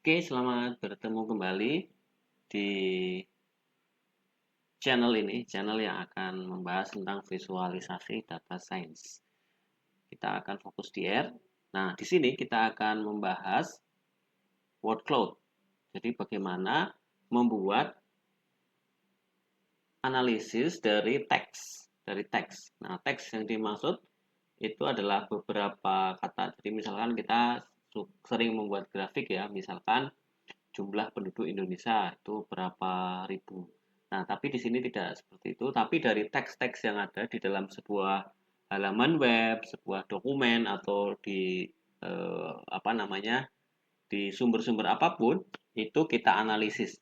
Oke, selamat bertemu kembali di channel yang akan membahas tentang visualisasi data science. Kita akan fokus di R. Nah, di sini kita akan membahas word cloud. Jadi bagaimana membuat analisis dari teks. Nah, teks yang dimaksud itu adalah beberapa kata. Jadi misalkan kita sering membuat grafik ya, misalkan jumlah penduduk Indonesia itu berapa ribu. Nah, tapi di sini tidak seperti itu, tapi dari teks-teks yang ada di dalam sebuah halaman web, sebuah dokumen atau di apa namanya, di sumber-sumber apapun, itu kita analisis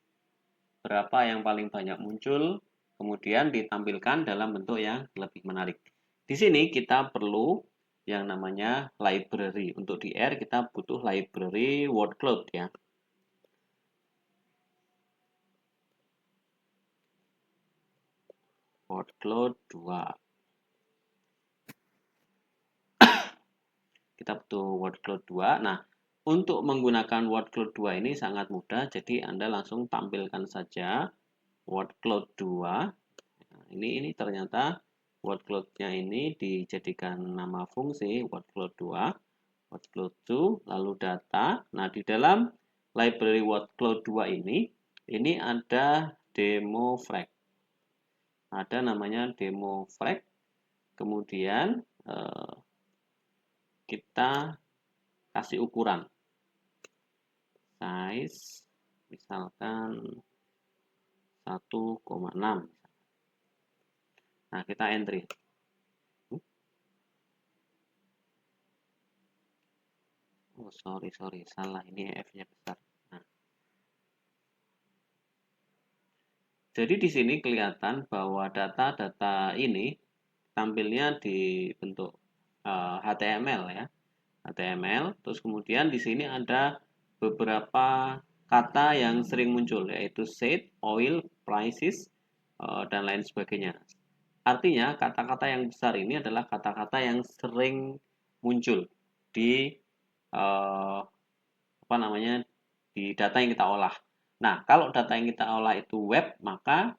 berapa yang paling banyak muncul, kemudian ditampilkan dalam bentuk yang lebih menarik. Di sini kita perlu yang namanya library. Untuk di R kita butuh library word cloud ya. Word cloud 2. Kita butuh word cloud 2. Nah, untuk menggunakan word cloud 2 ini sangat mudah, jadi Anda langsung tampilkan saja word cloud 2. Nah, ini ternyata word cloud-nya ini dijadikan nama fungsi word cloud 2, word cloud 2, lalu data. Nah, di dalam library word cloud 2 ini ada demo frag. Ada namanya demo frag. Kemudian kita kasih ukuran size misalkan 1,6. Nah, kita entry. Oh, sorry, salah, ini EF-nya besar. Nah, jadi di sini kelihatan bahwa data-data ini tampilnya di bentuk HTML ya. HTML, terus kemudian di sini ada beberapa kata yang sering muncul, yaitu seed, oil, prices, dan lain sebagainya. Artinya kata-kata yang besar ini adalah kata-kata yang sering muncul di apa namanya, di data yang kita olah. Nah, kalau data yang kita olah itu web, maka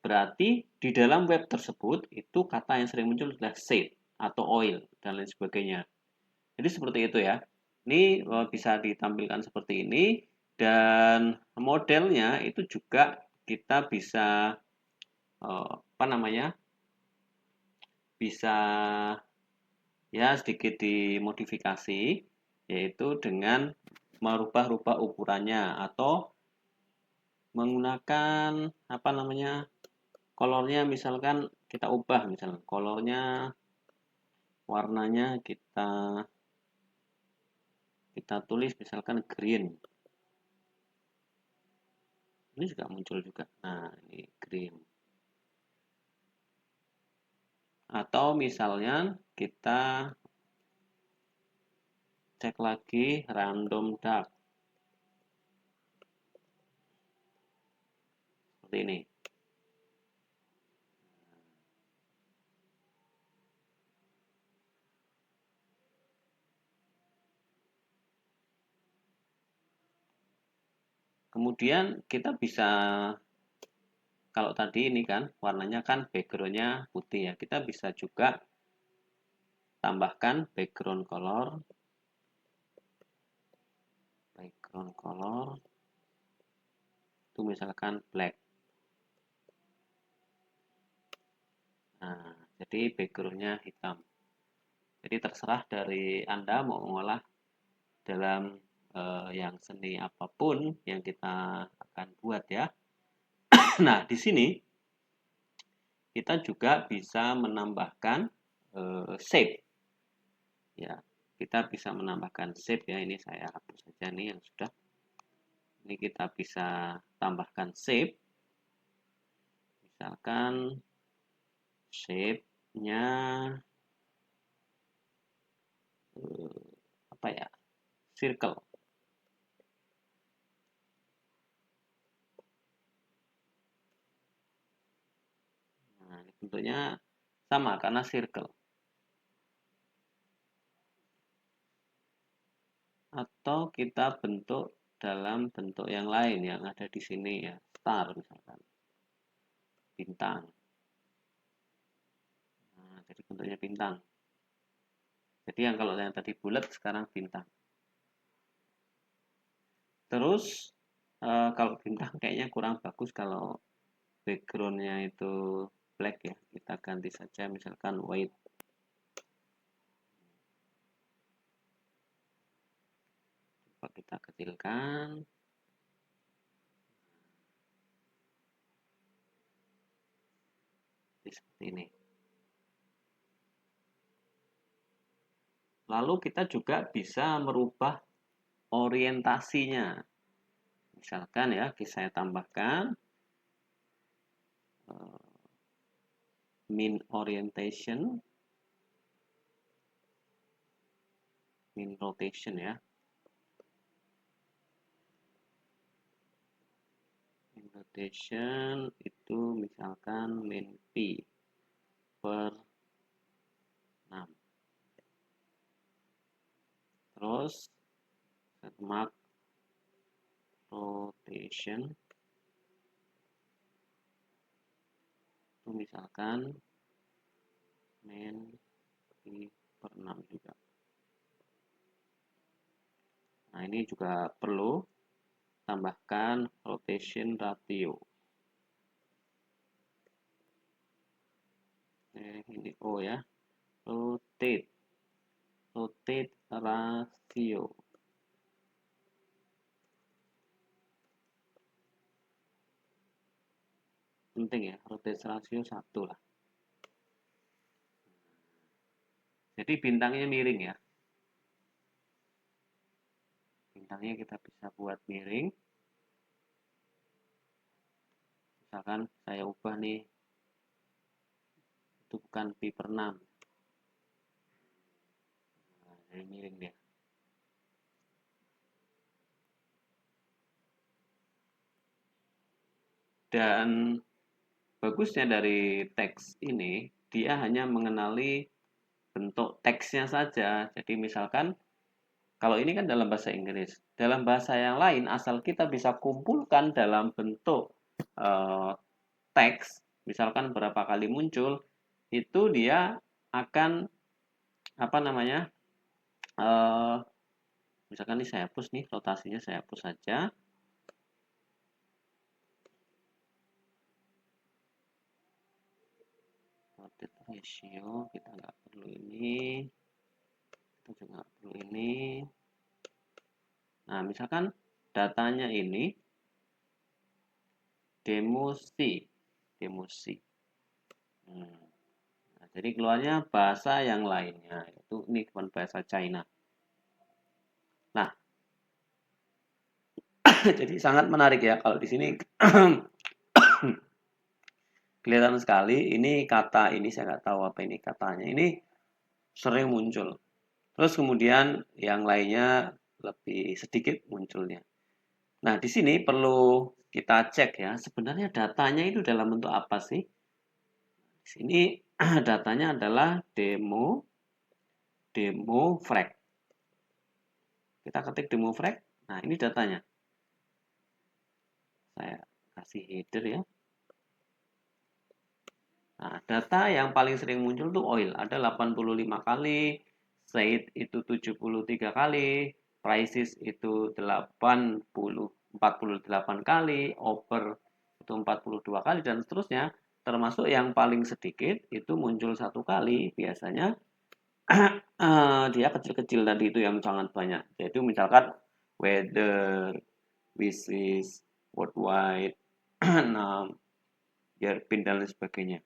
berarti di dalam web tersebut itu kata yang sering muncul adalah seed atau oil dan lain sebagainya. Jadi seperti itu ya. Ini bisa ditampilkan seperti ini, dan modelnya itu juga kita bisa apa namanya, bisa ya sedikit dimodifikasi, yaitu dengan merubah-rubah ukurannya atau menggunakan apa namanya, kolornya misalkan kita ubah, misalnya kolornya, warnanya kita tulis misalkan green. Ini juga muncul juga. Nah, ini green. Atau misalnya kita cek lagi random dark. Seperti ini. Kemudian kita bisa, kalau tadi ini kan warnanya kan backgroundnya putih ya, kita bisa juga tambahkan background color itu misalkan black. Nah, jadi backgroundnya hitam. Jadi terserah dari Anda mau mengolah dalam yang seni apapun yang kita akan buat ya. Nah, di sini kita juga bisa menambahkan shape ya. Kita bisa menambahkan shape ya. Ini saya hapus saja nih yang sudah. Ini kita bisa tambahkan shape. Misalkan shape-nya apa ya? Circle. Nah, ini bentuknya sama karena circle. Atau kita bentuk dalam bentuk yang lain yang ada di sini ya, star misalkan, bintang. Nah, jadi bentuknya bintang. Jadi yang kalau yang tadi bulat sekarang bintang. Terus kalau bintang kayaknya kurang bagus kalau backgroundnya itu black ya. Kita ganti saja misalkan white. Coba kita kecilkan. Seperti ini. Lalu kita juga bisa merubah orientasinya. Misalkan ya, saya tambahkan min orientation, min rotation ya. Min rotation itu misalkan min P per 6. Terus mark rotation itu misalkan min P per 6 juga. Nah, ini juga perlu tambahkan rotation ratio. Ini O ya. Rotate ratio. Penting ya, rotate ratio 1 lah. Jadi bintangnya miring ya. Bintangnya kita bisa buat miring. Misalkan saya ubah nih, itu bukan Pi per 6. Nah, jadi miring dia. Dan bagusnya dari teks ini, dia hanya mengenali bentuk teksnya saja. Jadi misalkan, kalau ini kan dalam bahasa Inggris. Dalam bahasa yang lain, asal kita bisa kumpulkan dalam bentuk teks, misalkan berapa kali muncul, itu dia akan apa namanya? Misalkan ini saya hapus nih, rotasinya saya hapus saja. Rotate ratio kita nggak perlu ini, kita juga nggak perlu ini. Nah, misalkan datanya ini demo C. Nah, jadi keluarnya bahasa yang lainnya, itu ini bukan bahasa China. Nah, jadi sangat menarik ya kalau di sini kelihatan sekali ini kata ini saya nggak tahu apa ini katanya. Ini sering muncul. Terus kemudian yang lainnya lebih sedikit munculnya. Nah, di sini perlu kita cek ya, sebenarnya datanya itu dalam bentuk apa sih? Di sini datanya adalah demo frag. Kita ketik demo frag. Nah, ini datanya. Saya kasih header ya. Nah, data yang paling sering muncul tuh oil, ada 85 kali, shade itu 73 kali, prices itu 48 kali, over itu 42 kali, dan seterusnya. Termasuk yang paling sedikit itu muncul 1 kali, biasanya dia kecil-kecil tadi itu yang sangat banyak. Jadi misalkan weather, wishes, worldwide, yearpin dan lain sebagainya.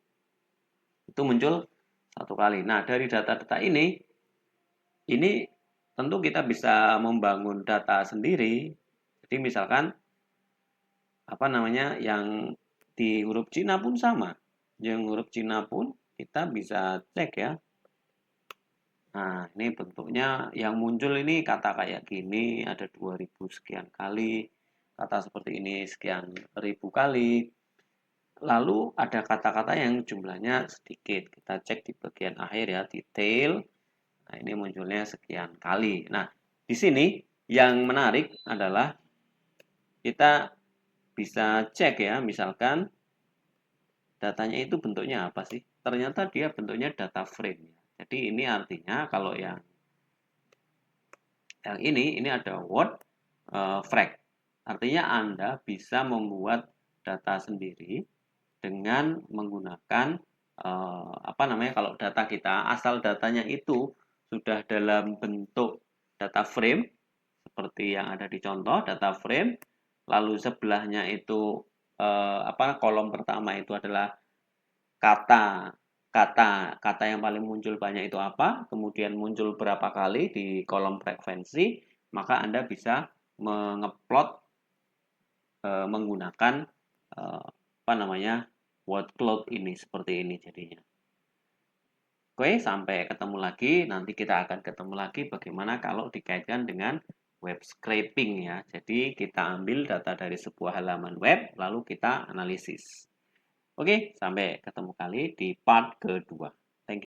Itu muncul 1 kali. Nah, dari data-data ini tentu kita bisa membangun data sendiri. Jadi misalkan apa namanya yang di huruf Cina pun sama. Yang huruf Cina pun kita bisa cek ya. Nah, ini bentuknya yang muncul ini kata kayak gini ada 2000 sekian kali, kata seperti ini sekian ribu kali. Lalu ada kata-kata yang jumlahnya sedikit. Kita cek di bagian akhir ya, detail. Nah, ini munculnya sekian kali. Nah, di sini yang menarik adalah kita bisa cek ya, misalkan datanya itu bentuknya apa sih? Ternyata dia bentuknya data frame. Jadi ini artinya kalau yang ini ada word frag. Artinya Anda bisa membuat data sendiri dengan menggunakan apa namanya, kalau data kita asal datanya itu sudah dalam bentuk data frame seperti yang ada di contoh data frame, lalu sebelahnya itu kolom pertama itu adalah kata kata yang paling muncul banyak itu apa, kemudian muncul berapa kali di kolom frekuensi, maka Anda bisa mengeplot menggunakan apa namanya word cloud ini, seperti ini jadinya. Oke, sampai ketemu lagi. Nanti kita akan ketemu lagi bagaimana kalau dikaitkan dengan web scraping ya. Jadi kita ambil data dari sebuah halaman web, lalu kita analisis. Oke, sampai ketemu kali di part kedua.